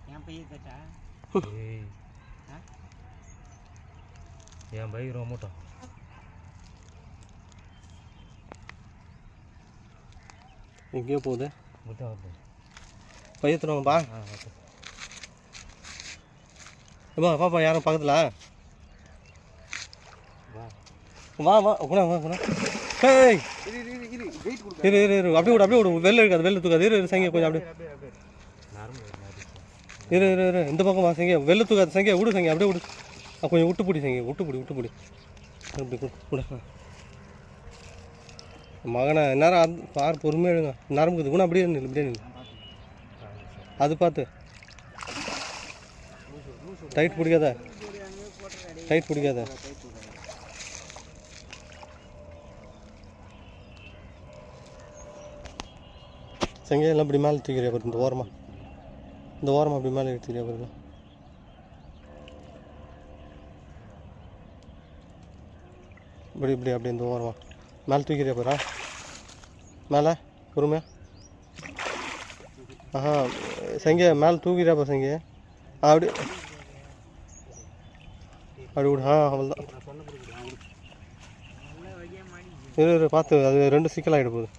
என் பையன் தட்டா என் பைக் ரொம்ப மூட்டம் எங்கேயோ போகுது மூட்டம் வருது பையத்துறோம்பா ஏப்பா பாப்பா யாரும் பக்கத்தில் வா வா கூட வா கூட ஏய் இரு இரு இரு அப்படியே விடு அப்படியே விடு வெளில இருக்காது வெளில தூக்காது இரு சங்கியா கொஞ்சம் அப்படியே இரு இரு இரு இந்த பக்கம் வா சங்கியா வெளில தூக்காது சங்கியா விடு சங்கியா அப்படியே விடு கொஞ்சம் விட்டு பிடி சங்கியா விட்டு பிடி அப்படி கூட மகனை நேரம் பார் பொறுமையாக எடுங்க நரம்புக்குது கூட அப்படியே நில்லு இப்படியே நில்லு அது பார்த்து டைட் பிடிக்காத செங்கையெல்லாம் இப்படி மேலே தூக்கிறியா பாரு இந்த ஓரமாக அப்படி மேலே எடுத்துக்கிறியா பாருங்க இப்படி அப்படி இந்த ஓரமாக மேலே தூக்கிறியா பாரு மேலே பொறுமையா ஆஹா செங்கைய மேலே தூக்கிறியா பாரு செங்கைய அப்படி விடு அவ்வளோதான் இரு பார்த்து அது ரெண்டு சிக்கலாகிட போகுது